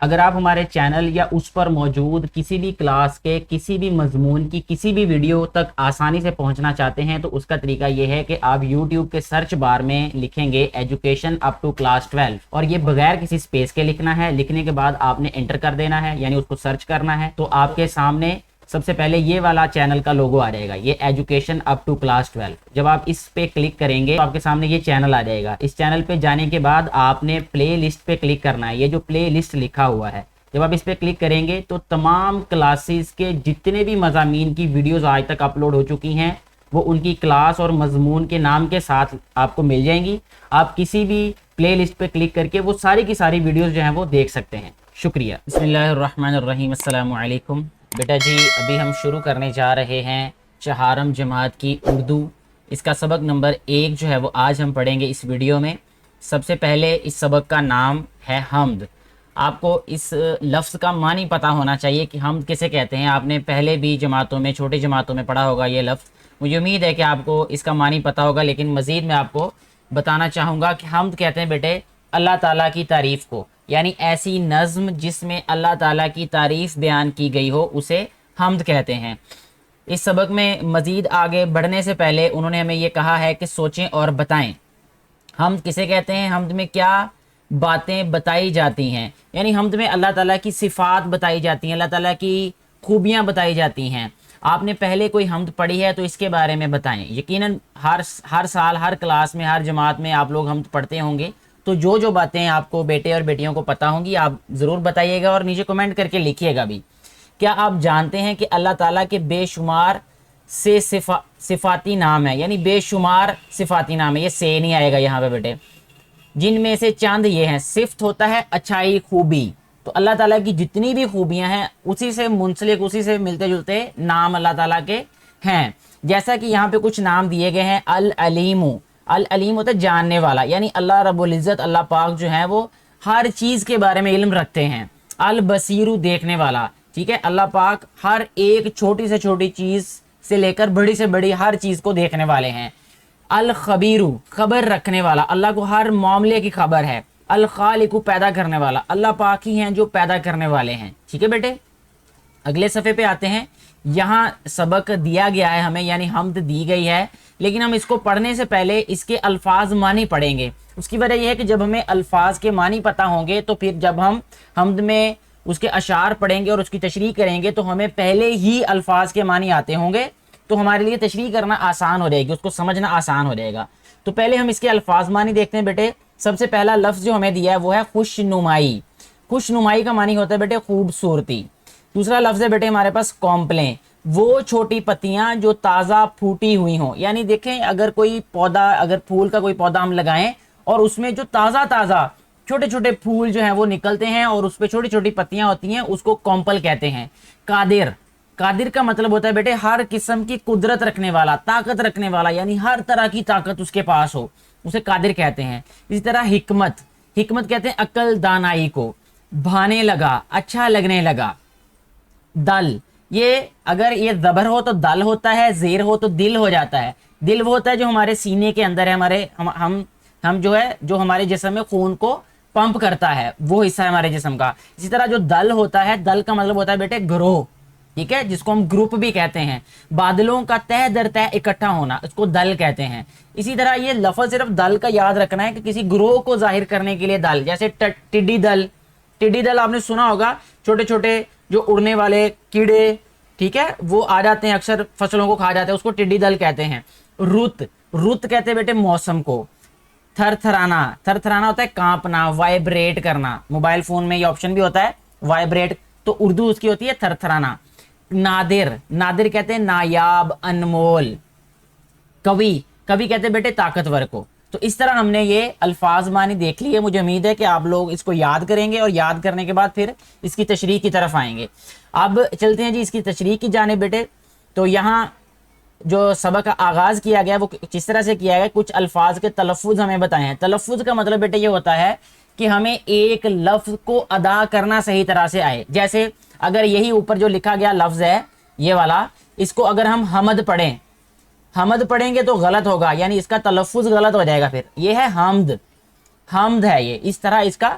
اگر آپ ہمارے چینل یا اس پر موجود کسی بھی کلاس کے کسی بھی مضمون کی کسی بھی ویڈیو تک آسانی سے پہنچنا چاہتے ہیں تو اس کا طریقہ یہ ہے کہ آپ یوٹیوب کے سرچ بار میں لکھیں گے ایجوکیشن اپ ٹو کلاس 12 اور یہ بغیر کسی سپیس کے لکھنا ہے. لکھنے کے بعد آپ نے انٹر کر دینا ہے یعنی اس کو سرچ کرنا ہے تو آپ کے سامنے سب سے پہلے یہ والا چینل کا لوگو آ جائے گا, یہ ایجوکیشن اپ ٹو کلاس 12. جب آپ اس پہ کلک کریں گے تو آپ کے سامنے یہ چینل آ جائے گا. اس چینل پہ جانے کے بعد آپ نے پلے لسٹ پہ کلک کرنا ہے, یہ جو پلے لسٹ لکھا ہوا ہے جب آپ اس پہ کلک کریں گے تو تمام کلاسز کے جتنے بھی مضامین کی ویڈیوز آج تک اپلوڈ ہو چکی ہیں وہ ان کی کلاس اور مضمون کے نام کے ساتھ آپ کو مل جائیں گی. آپ کسی بھی پلے لسٹ پہ کلک کر کے وہ ساری کی ساری ویڈیوز جو ہیں وہ دیکھ سکتے ہیں. شکریہ. بسم اللہ الرحمن الرحیم. السلام علیکم. بیٹا جی ابھی ہم شروع کرنے جا رہے ہیں چہارم جماعت کی اردو. اس کا سبق نمبر 1 جو ہے وہ آج ہم پڑھیں گے اس ویڈیو میں. سب سے پہلے اس سبق کا نام ہے حمد. آپ کو اس لفظ کا معنی پتہ ہونا چاہیے کہ حمد کسے کہتے ہیں. آپ نے پہلے بھی جماعتوں میں چھوٹی جماعتوں میں پڑھا ہوگا یہ لفظ. مجھے امید ہے کہ آپ کو اس کا معنی پتہ ہوگا, لیکن مزید میں آپ کو بتانا چاہوں گا کہ حمد کہتے ہیں بیٹے اللہ تعالیٰ کی تعریف کو, یعنی ایسی نظم جس میں اللہ تعالیٰ کی تعریف بیان کی گئی ہو اسے حمد کہتے ہیں. اس سبق میں مزید آگے بڑھنے سے پہلے انہوں نے ہمیں یہ کہا ہے کہ سوچیں اور بتائیں حمد کسے کہتے ہیں, حمد میں کیا باتیں بتائی جاتی ہیں. یعنی حمد میں اللہ تعالیٰ کی صفات بتائی جاتی ہیں, اللہ تعالیٰ کی خوبیاں بتائی جاتی ہیں. آپ نے پہلے کوئی حمد پڑھی ہے تو اس کے بارے میں بتائیں. یقیناً ہر سال ہر کلاس میں ہر جماعت میں آپ لوگ حمد پڑھتے ہوں گے, تو جو باتیں آپ کو بیٹے اور بیٹیوں کو پتہ ہوں گی آپ ضرور بتائیے گا اور نیچے کمنٹ کر کے لکھیے گا بھی. کیا آپ جانتے ہیں کہ اللہ تعالیٰ کے بے شمار سے صفاتی نام ہے, یعنی بے شمار صفاتی نام ہے, یہ سے نہیں آئے گا یہاں پہ بیٹے, جن میں سے چند یہ ہیں. صفت ہوتا ہے اچھائی خوبی, تو اللہ تعالیٰ کی جتنی بھی خوبیاں ہیں اسی سے منسلک اسی سے ملتے جلتے نام اللہ تعالیٰ کے ہیں. جیسا کہ یہاں پہ کچھ نام دیے گئے ہیں. العلیم, العلیم ہوتا ہے جاننے والا, یعنی اللہ رب العزت اللہ پاک جو ہیں وہ ہر چیز کے بارے میں علم رکھتے ہیں. البصیر, دیکھنے والا, ٹھیک ہے, اللہ پاک ہر ایک چھوٹی سے چھوٹی چیز سے لے کر بڑی سے بڑی ہر چیز کو دیکھنے والے ہیں. الخبیر, خبر رکھنے والا, اللہ کو ہر معاملے کی خبر ہے. الخالق, پیدا کرنے والا, اللہ پاک ہی ہیں جو پیدا کرنے والے ہیں. ٹھیک ہے بیٹے, اگلے صفحے پہ آتے ہیں. یہاں سبق دیا گیا ہے ہمیں, یعنی حمد دی گئی ہے, لیکن ہم اس کو پڑھنے سے پہلے اس کے الفاظ معنی پڑھیں گے. اس کی وجہ یہ ہے کہ جب ہمیں الفاظ کے معنی پتہ ہوں گے تو پھر جب ہم حمد میں اس کے اشعار پڑھیں گے اور اس کی تشریح کریں گے تو ہمیں پہلے ہی الفاظ کے معنی آتے ہوں گے, تو ہمارے لیے تشریح کرنا آسان ہو جائے گی, اس کو سمجھنا آسان ہو جائے گا. تو پہلے ہم اس کے الفاظ معنی دیکھتے ہیں بیٹے. سب سے پہلا لفظ جو ہمیں دیا ہے وہ ہے خوش نمائی. خوش نمائی کا معنی ہوتا ہے بیٹے خوبصورتی. دوسرا لفظ ہے بیٹے ہمارے پاس کمپلیں, وہ چھوٹی پتیاں جو تازہ پھوٹی ہوئی ہوں. یعنی دیکھیں اگر کوئی پودا, اگر پھول کا کوئی پودا ہم لگائیں اور اس میں جو تازہ چھوٹے چھوٹے پھول جو ہیں وہ نکلتے ہیں اور اس پہ چھوٹی چھوٹی پتیاں ہوتی ہیں, اس کو کمپل کہتے ہیں. قادر, قادر کا مطلب ہوتا ہے بیٹے ہر قسم کی قدرت رکھنے والا, طاقت رکھنے والا, یعنی ہر طرح کی طاقت اس کے پاس ہو, اسے قادر کہتے ہیں. اسی طرح حکمت, حکمت کہتے ہیں عقل دانائی کو. بھانے لگا, اچھا لگنے لگا. دل, یہ اگر یہ زبر ہو تو دل ہوتا ہے, زیر ہو تو دل ہو جاتا ہے. دل وہ ہوتا ہے جو ہمارے سینے کے اندر ہے, ہمارے ہم جو ہے جو ہمارے جسم میں خون کو پمپ کرتا ہے, وہ حصہ ہے ہمارے جسم کا. اسی طرح جو دل ہوتا ہے, دل کا مطلب ہوتا ہے بیٹے گروہ, ٹھیک ہے, جس کو ہم گروپ بھی کہتے ہیں. بادلوں کا تہ در تہ اکٹھا ہونا, اس کو دل کہتے ہیں. اسی طرح یہ لفظ صرف دل کا یاد رکھنا ہے کہ کسی گروہ کو ظاہر کرنے کے لیے دل, جیسے ٹڈی دل. ٹڈی دل آپ نے سنا ہوگا, چھوٹے چھوٹے جو اڑنے والے کیڑے, ٹھیک ہے, وہ آ جاتے ہیں اکثر فصلوں کو کھا جاتے ہیں, اس کو ٹڈی دل کہتے ہیں. رت, رت کہتے ہیں بیٹے موسم کو. تھر تھرانا, تھر تھرانا ہوتا ہے کانپنا, وائبریٹ کرنا. موبائل فون میں یہ آپشن بھی ہوتا ہے وائبریٹ, تو اردو اس کی ہوتی ہے تھر تھرانا. نادر, نادر کہتے ہیں نایاب, انمول. قوی, قوی کہتے ہیں بیٹے طاقتور کو. تو اس طرح ہم نے یہ الفاظ معنی دیکھ لیے. مجھے امید ہے کہ آپ لوگ اس کو یاد کریں گے اور یاد کرنے کے بعد پھر اس کی تشریح کی طرف آئیں گے. اب چلتے ہیں جی اس کی تشریح کی جانب بیٹے. تو یہاں جو سبق کا آغاز کیا گیا وہ کس طرح سے کیا گیا, کچھ الفاظ کے تلفظ ہمیں بتائے ہیں. تلفظ کا مطلب بیٹے یہ ہوتا ہے کہ ہمیں ایک لفظ کو ادا کرنا صحیح طرح سے آئے. جیسے اگر یہی اوپر جو لکھا گیا لفظ ہے یہ والا, اس کو اگر ہم حمد پڑھیں, حمد پڑھیں گے تو غلط ہوگا, یعنی اس کا تلفظ غلط ہو جائے گا. پھر یہ ہے حمد, حمد ہے یہ, اس طرح اس کا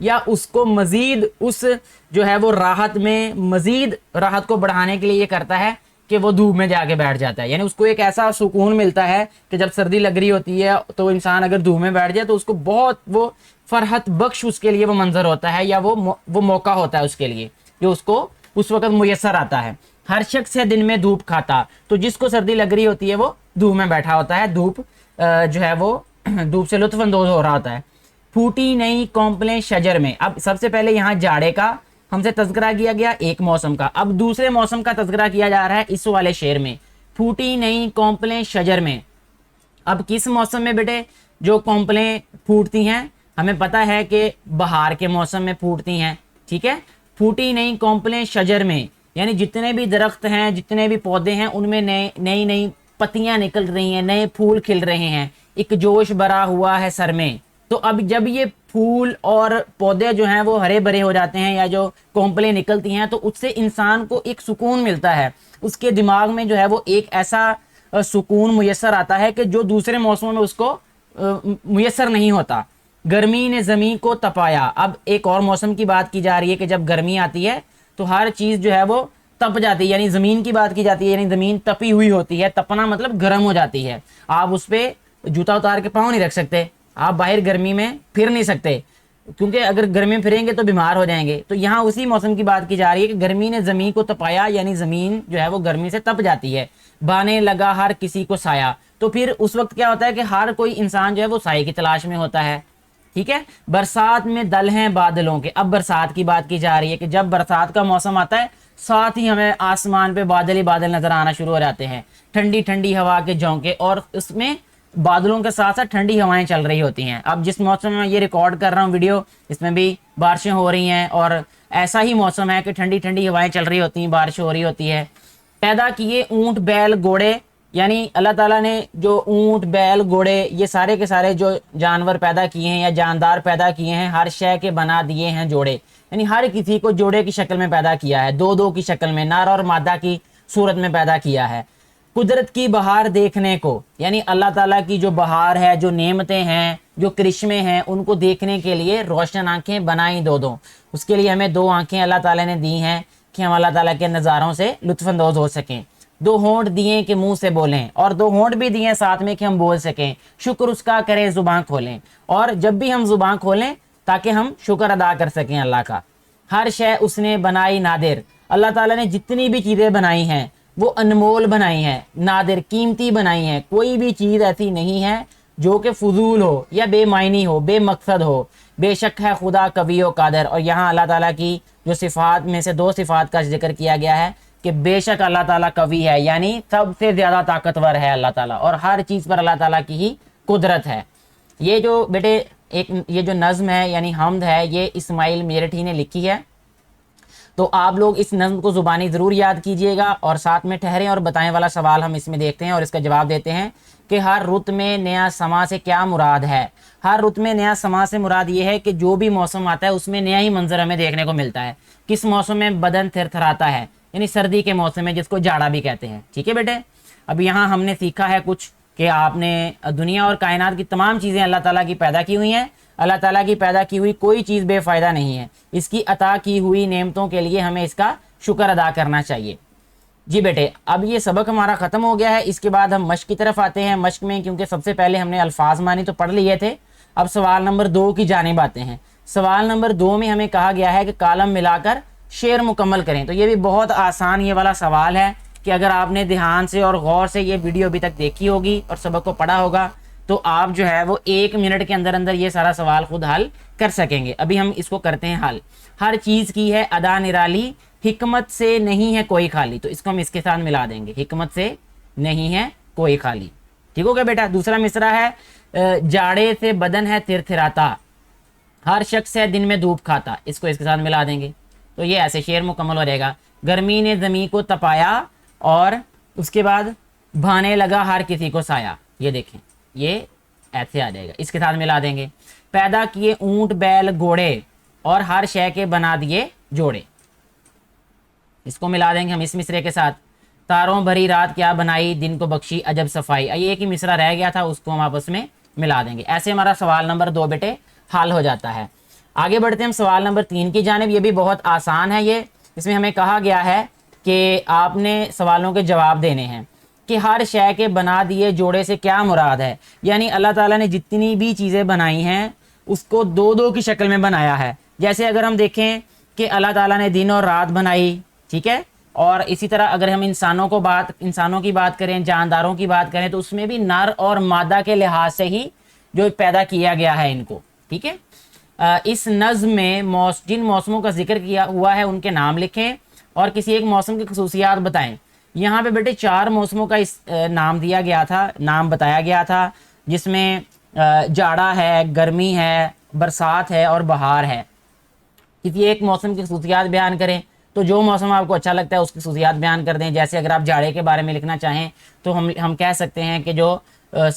یا اس کو مزید اس جو ہے وہ راحت میں مزید راحت کو بڑھانے کے لیے یہ کرتا ہے کہ وہ دھوپ میں جا کے بیٹھ جاتا ہے. یعنی اس کو ایک ایسا سکون ملتا ہے کہ جب سردی لگ رہی ہوتی ہے تو انسان اگر دھوپ میں بیٹھ جائے تو اس کو بہت وہ فرحت بخش اس کے لیے وہ منظر ہوتا ہے یا وہ موقع ہوتا ہے اس کے لیے جو اس کو اس وقت میسر آتا ہے. ہر شخص ہے دن میں دھوپ کھاتا. تو جس کو سردی لگ رہی ہوتی ہے وہ دھوپ میں بیٹھا ہوتا ہے, دھوپ جو ہے وہ دھوپ سے لطف اندوز ہو رہا ہوتا ہے. پھوٹی نئی کونپلیں شجر میں. اب سب سے پہلے یہاں جاڑے کا ہم سے تذکرہ کیا گیا, ایک موسم کا. اب دوسرے موسم کا تذکرہ کیا جا رہا ہے اس والے شعر میں. پھوٹی نئی کونپلیں شجر میں. اب کس موسم میں بیٹے جو کونپلیں پھوٹتی ہیں؟ ہمیں پتا ہے کہ بہار کے موسم میں پھوٹتی ہیں, ٹھیک ہے. پھوٹی نئی کونپلیں شجر میں یعنی جتنے بھی درخت ہیں, جتنے بھی پودے ہیں, ان میں نئی نئی پتیاں نکل رہی ہیں, نئے پھول کھل رہے ہیں, ایک جوش بھرا ہوا ہے سر میں. تو اب جب یہ پھول اور پودے جو ہیں وہ ہرے بھرے ہو جاتے ہیں یا جو کونپلیں نکلتی ہیں تو اس سے انسان کو ایک سکون ملتا ہے. اس کے دماغ میں جو ہے وہ ایک ایسا سکون میسر آتا ہے کہ جو دوسرے موسموں میں اس کو میسر نہیں ہوتا. گرمی نے زمین کو تپایا. اب ایک اور موسم کی بات کی جا رہی ہے کہ جب گرمی آتی ہے تو ہر چیز جو ہے وہ تپ جاتی ہے. یعنی زمین کی بات کی جاتی ہے, یعنی زمین تپی ہوئی ہوتی ہے. تپنا مطلب گرم ہو جاتی ہے. آپ اس پہ جوتا اتار کے پاؤں نہیں رکھ سکتے, آپ باہر گرمی میں پھر نہیں سکتے کیونکہ اگر گرمی میں پھریں گے تو بیمار ہو جائیں گے. تو یہاں اسی موسم کی بات کی جا رہی ہے کہ گرمی نے زمین کو تپایا, یعنی زمین جو ہے وہ گرمی سے تپ جاتی ہے. بانے لگا ہر کسی کو سایہ. تو پھر اس وقت کیا ہوتا ہے کہ ہر کوئی انسان جو ہے وہ سائے کی تلاش میں ہوتا ہے, ٹھیک ہے. برسات میں دل ہیں بادلوں کے. اب برسات کی بات کی جا رہی ہے کہ جب برسات کا موسم آتا ہے ساتھ ہی ہمیں آسمان پہ بادل ہی بادل نظر آنا شروع ہو جاتے ہیں, ٹھنڈی ٹھنڈی ہوا کے جھونکے, اور اس میں بادلوں کے ساتھ ساتھ ٹھنڈی ہوائیں چل رہی ہوتی ہیں. اب جس موسم میں یہ ریکارڈ کر رہا ہوں ویڈیو, اس میں بھی بارشیں ہو رہی ہیں اور ایسا ہی موسم ہے کہ ٹھنڈی ٹھنڈی ہوائیں چل رہی ہوتی ہیں, بارش ہو رہی ہوتی ہے. پیدا کیے اونٹ بیل گھوڑے, یعنی اللہ تعالیٰ نے جو اونٹ بیل گھوڑے یہ سارے کے سارے جو جانور پیدا کیے ہیں یا جاندار پیدا کیے ہیں, ہر شے کے بنا دیے ہیں جوڑے. یعنی ہر کسی کو جوڑے کی شکل میں پیدا کیا ہے, دو دو کی شکل میں, نر اور مادہ کی صورت میں پیدا کیا ہے. قدرت کی بہار دیکھنے کو, یعنی اللہ تعالیٰ کی جو بہار ہے, جو نعمتیں ہیں, جو کرشمے ہیں, ان کو دیکھنے کے لیے روشن آنکھیں بنائیں دو دو. اس کے لیے ہمیں دو آنکھیں اللہ تعالیٰ نے دی ہیں کہ ہم اللہ تعالیٰ کے نظاروں سے لطف اندوز ہو سکیں. دو ہونٹ دیے کہ منہ سے بولیں, اور دو ہونٹ بھی دیے ساتھ میں کہ ہم بول سکیں. شکر اس کا کرے زبان کھولیں, اور جب بھی ہم زبان کھولیں تاکہ ہم شکر ادا کر سکیں اللہ کا. ہر شے اس نے بنائی نادر. اللہ تعالیٰ نے جتنی بھی چیزیں بنائی ہیں وہ انمول بنائی ہیں, نادر قیمتی بنائی ہیں. کوئی بھی چیز ایسی نہیں ہے جو کہ فضول ہو یا بے معنی ہو, بے مقصد ہو. بے شک ہے خدا قوی و قادر. اور یہاں اللہ تعالیٰ کی جو صفات میں سے دو صفات کا ذکر کیا گیا ہے کہ بے شک اللہ تعالیٰ قوی ہے, یعنی سب سے زیادہ طاقتور ہے اللہ تعالیٰ, اور ہر چیز پر اللہ تعالیٰ کی ہی قدرت ہے. یہ جو بیٹے یہ جو نظم ہے یعنی حمد ہے, یہ اسماعیل میرٹھی نے لکھی ہے. تو آپ لوگ اس نظم کو زبانی ضرور یاد کیجئے گا, اور ساتھ میں ٹھہریں اور بتائیں والا سوال ہم اس میں دیکھتے ہیں اور اس کا جواب دیتے ہیں کہ ہر رت میں نیا سما سے کیا مراد ہے. ہر رت میں نیا سما سے مراد یہ ہے کہ جو بھی موسم آتا ہے اس میں نیا ہی منظر ہمیں دیکھنے کو ملتا ہے. کس موسم میں بدن تھر تھراتا ہے, یعنی سردی کے موسم میں, جس کو جاڑا بھی کہتے ہیں. ٹھیک ہے بیٹے, اب یہاں ہم نے سیکھا ہے کچھ کہ آپ نے دنیا اور کائنات کی تمام چیزیں اللہ تعالیٰ کی پیدا کی ہوئی ہیں. اللہ تعالیٰ کی پیدا کی ہوئی کوئی چیز بے فائدہ نہیں ہے. اس کی عطا کی ہوئی نعمتوں کے لیے ہمیں اس کا شکر ادا کرنا چاہیے. جی بیٹے, اب یہ سبق ہمارا ختم ہو گیا ہے. اس کے بعد ہم مشق کی طرف آتے ہیں. مشق میں کیونکہ سب سے پہلے ہم نے الفاظ معنی تو پڑھ لیے تھے, اب سوال نمبر 2 کی جانب آتے ہیں. سوال نمبر 2 میں ہمیں کہا گیا ہے کہ کالم ملا کر شعر مکمل کریں. تو یہ بھی بہت آسان یہ والا سوال ہے کہ اگر آپ نے دھیان سے اور غور سے یہ ویڈیو ابھی تک دیکھی ہوگی اور سبق کو پڑھا ہوگا تو آپ جو ہے وہ 1 منٹ کے اندر اندر یہ سارا سوال خود حل کر سکیں گے. ابھی ہم اس کو کرتے ہیں حل. ہر چیز کی ہے ادا نرالی, حکمت سے نہیں ہے کوئی خالی. تو اس کو ہم اس کے ساتھ ملا دیں گے, حکمت سے نہیں ہے کوئی خالی. ٹھیک ہو گیا بیٹا. دوسرا مصرع ہے جاڑے سے بدن ہے تھر تھراتا, ہر شخص ہے دن میں دھوپ کھاتا. اس کو اس کے ساتھ ملا دیں گے تو یہ ایسے شعر مکمل ہو جائے گا. گرمی نے زمین کو تپایا اور اس کے بعد بھانے لگا ہر کسی کو سایہ. یہ دیکھیں یہ ایسے آ جائے گا, اس کے ساتھ ملا دیں گے. پیدا کیے اونٹ بیل گھوڑے اور ہر شے کے بنا دیے جوڑے. اس کو ملا دیں گے ہم اس مصرے کے ساتھ. تاروں بھری رات کیا بنائی, دن کو بخشی عجب صفائی. یہ ایک ہی مصرع رہ گیا تھا, اس کو ہم آپس میں ملا دیں گے. ایسے ہمارا سوال نمبر 2 بیٹے حل ہو جاتا ہے. آگے بڑھتے ہیں ہم سوال نمبر 3 کی جانب. یہ بھی بہت آسان ہے. یہ اس میں ہمیں کہا گیا ہے کہ آپ نے سوالوں کے جواب دینے ہیں کہ ہر شے کے بنا دیے جوڑے سے کیا مراد ہے. یعنی اللہ تعالیٰ نے جتنی بھی چیزیں بنائی ہیں اس کو دو دو کی شکل میں بنایا ہے. جیسے اگر ہم دیکھیں کہ اللہ تعالیٰ نے دن اور رات بنائی, ٹھیک ہے, اور اسی طرح اگر ہم انسانوں کی بات کریں, جانداروں کی بات کریں, تو اس میں بھی نر اور مادہ کے لحاظ سے ہی جو پیدا کیا گیا ہے ان کو, ٹھیک ہے. اس نظم میں جن موسموں کا ذکر کیا ہوا ہے ان کے نام لکھیں اور کسی ایک موسم کی خصوصیات بتائیں. یہاں پہ بیٹے 4 موسموں کا نام دیا گیا تھا, نام بتایا گیا تھا, جس میں جاڑا ہے, گرمی ہے, برسات ہے اور بہار ہے. کسی ایک موسم کی خصوصیات بیان کریں, تو جو موسم آپ کو اچھا لگتا ہے اس کی خصوصیات بیان کر دیں. جیسے اگر آپ جاڑے کے بارے میں لکھنا چاہیں تو ہم کہہ سکتے ہیں کہ جو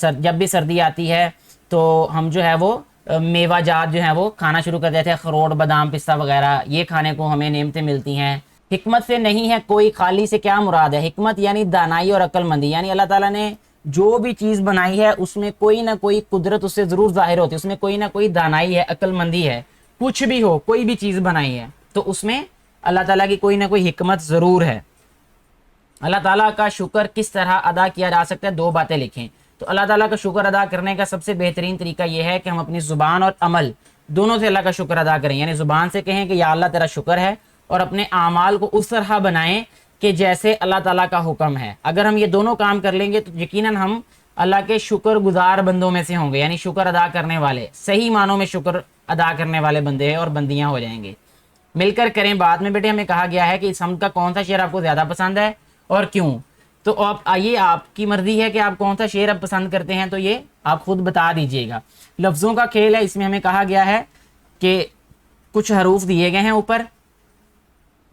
جب بھی سردی آتی ہے تو ہم جو ہے وہ میوہ جات جو ہیں وہ کھانا شروع کر دیتے ہیں, اخروٹ, بادام, پستہ وغیرہ, یہ کھانے کو ہمیں نعمتیں ملتی ہیں. حکمت سے نہیں ہے کوئی خالی سے کیا مراد ہے؟ حکمت یعنی دانائی اور عقل مندی. یعنی اللہ تعالیٰ نے جو بھی چیز بنائی ہے اس میں کوئی نہ کوئی قدرت اس سے ضرور ظاہر ہوتی ہے, اس میں کوئی نہ کوئی دانائی ہے, عقل مندی ہے. کچھ بھی ہو, کوئی بھی چیز بنائی ہے تو اس میں اللہ تعالیٰ کی کوئی نہ کوئی حکمت ضرور ہے. اللہ تعالیٰ کا شکر کس طرح ادا کیا جا سکتا ہے؟ 2 باتیں لکھیں. تو اللہ تعالیٰ کا شکر ادا کرنے کا سب سے بہترین طریقہ یہ ہے کہ ہم اپنی زبان اور عمل دونوں سے اللہ کا شکر ادا کریں. یعنی زبان سے کہیں کہ یا اللہ تیرا شکر ہے, اور اپنے اعمال کو اس طرح بنائیں کہ جیسے اللہ تعالیٰ کا حکم ہے. اگر ہم یہ دونوں کام کر لیں گے تو یقیناً ہم اللہ کے شکر گزار بندوں میں سے ہوں گے. یعنی شکر ادا کرنے والے, صحیح معنوں میں شکر ادا کرنے والے بندے اور بندیاں ہو جائیں گے. مل کر کریں. بعد میں بیٹے ہمیں کہا گیا ہے کہ اس حمد کا کون سا شعر آپ کو زیادہ پسند ہے اور کیوں. تو آپ آئیے, آپ کی مرضی ہے کہ آپ کون سا شعر اب پسند کرتے ہیں, تو یہ آپ خود بتا دیجئے گا. لفظوں کا کھیل ہے. اس میں ہمیں کہا گیا ہے کہ کچھ حروف دیے گئے ہیں اوپر,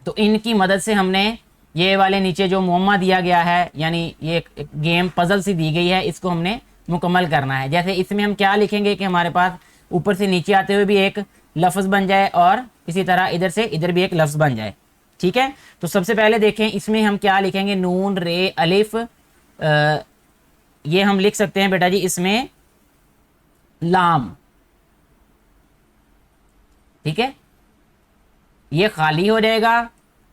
تو ان کی مدد سے ہم نے یہ والے نیچے جو معمہ دیا گیا ہے, یعنی یہ ایک گیم پزل سی دی گئی ہے, اس کو ہم نے مکمل کرنا ہے. جیسے اس میں ہم کیا لکھیں گے کہ ہمارے پاس اوپر سے نیچے آتے ہوئے بھی ایک لفظ بن جائے اور اسی طرح ادھر سے ادھر بھی ایک لفظ بن جائے, ٹھیک ہے. تو سب سے پہلے دیکھیں اس میں ہم کیا لکھیں گے, نون, رے, الف. یہ ہم لکھ سکتے ہیں بیٹا جی اس میں لام, ٹھیک ہے. یہ خالی ہو جائے گا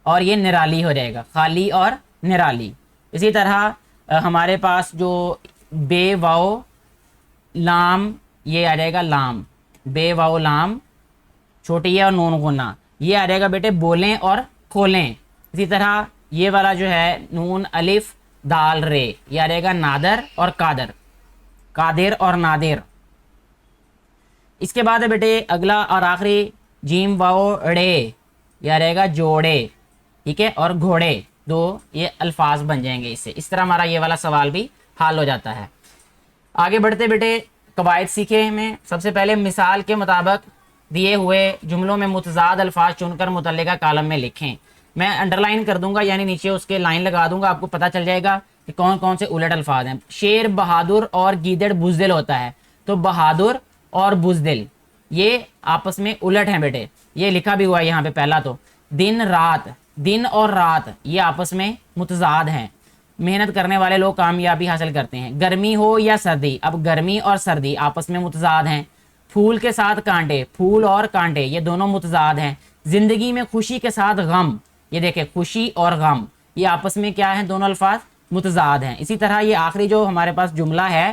اور یہ نرالی ہو جائے گا, خالی اور نرالی. اسی طرح ہمارے پاس جو بے واؤ لام, یہ آ جائے گا لام, بے واؤ لام چھوٹی ہے اور نون غنہ, یہ آ جائے گا بیٹے بولیں اور کھولیں. اسی طرح یہ والا جو ہے نون الف دال رے, یہ آ جائے گا نادر اور قادر, قادر اور نادر. اس کے بعد ہے بیٹے اگلا اور آخری جیم واؤ ڑے, یہ آ جائے گا جوڑے, ٹھیک ہے, اور گھوڑے. 2 یہ الفاظ بن جائیں گے اس سے. اس طرح ہمارا یہ والا سوال بھی حل ہو جاتا ہے. آگے بڑھتے بیٹے قواعد سیکھے ہمیں. سب سے پہلے مثال کے مطابق دیے ہوئے جملوں میں متضاد الفاظ چن کر متعلقہ کالم میں لکھیں. میں انڈر لائن کر دوں گا, یعنی نیچے اس کے لائن لگا دوں گا, آپ کو پتہ چل جائے گا کہ کون کون سے الٹ الفاظ ہیں. شیر بہادر اور گیدڑ بزدل ہوتا ہے, تو بہادر اور بزدل یہ آپس میں الٹ ہیں بیٹے. یہ لکھا بھی ہوا ہے یہاں پہ پہلا. تو دن رات, دن اور رات یہ آپس میں متضاد ہیں. محنت کرنے والے لوگ کامیابی حاصل کرتے ہیں. گرمی ہو یا سردی, اب گرمی اور سردی آپس میں متضاد ہیں. پھول کے ساتھ کانٹے, پھول اور کانٹے یہ دونوں متضاد ہیں. زندگی میں خوشی کے ساتھ غم, یہ دیکھیں خوشی اور غم یہ آپس میں کیا ہیں, دونوں الفاظ متضاد ہیں. اسی طرح یہ آخری جو ہمارے پاس جملہ ہے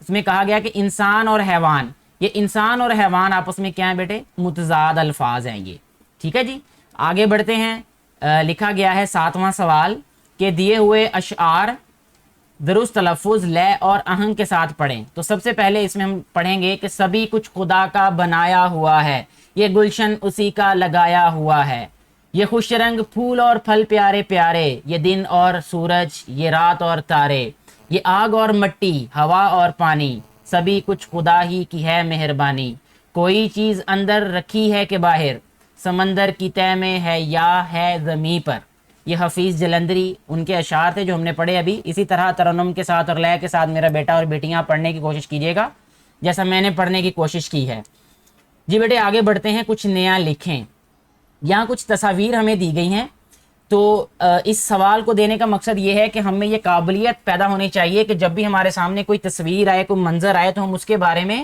اس میں کہا گیا کہ انسان اور حیوان, یہ انسان اور حیوان آپس میں کیا ہیں بیٹے, متضاد الفاظ ہیں یہ, ٹھیک ہے جی. آگے بڑھتے ہیں. لکھا گیا ہے 7واں سوال کہ دیے ہوئے اشعار درست تلفظ, لے اور آہنگ کے ساتھ پڑھیں. تو سب سے پہلے اس میں ہم پڑھیں گے کہ سبھی کچھ خدا کا بنایا ہوا ہے, یہ گلشن اسی کا لگایا ہوا ہے, یہ خوش رنگ پھول اور پھل پیارے پیارے, یہ دن اور سورج, یہ رات اور تارے, یہ آگ اور مٹی, ہوا اور پانی, سبھی کچھ خدا ہی کی ہے مہربانی. کوئی چیز اندر رکھی ہے کہ باہر, سمندر کی تہ میں ہے یا ہے زمیں پر. یہ حفیظ جلندری ان کے اشعار تھے جو ہم نے پڑھے ابھی. اسی طرح ترنم کے ساتھ اور لے کے ساتھ میرا بیٹا اور بیٹیاں پڑھنے کی کوشش کیجیے گا جیسا میں نے پڑھنے کی کوشش کی ہے. جی بیٹے آگے بڑھتے ہیں. کچھ نیا لکھیں. یہاں کچھ تصاویر ہمیں دی گئی ہیں, تو اس سوال کو دینے کا مقصد یہ ہے کہ ہمیں یہ قابلیت پیدا ہونی چاہیے کہ جب بھی ہمارے سامنے کوئی تصویر آئے, کوئی منظر آئے, تو ہم اس کے بارے میں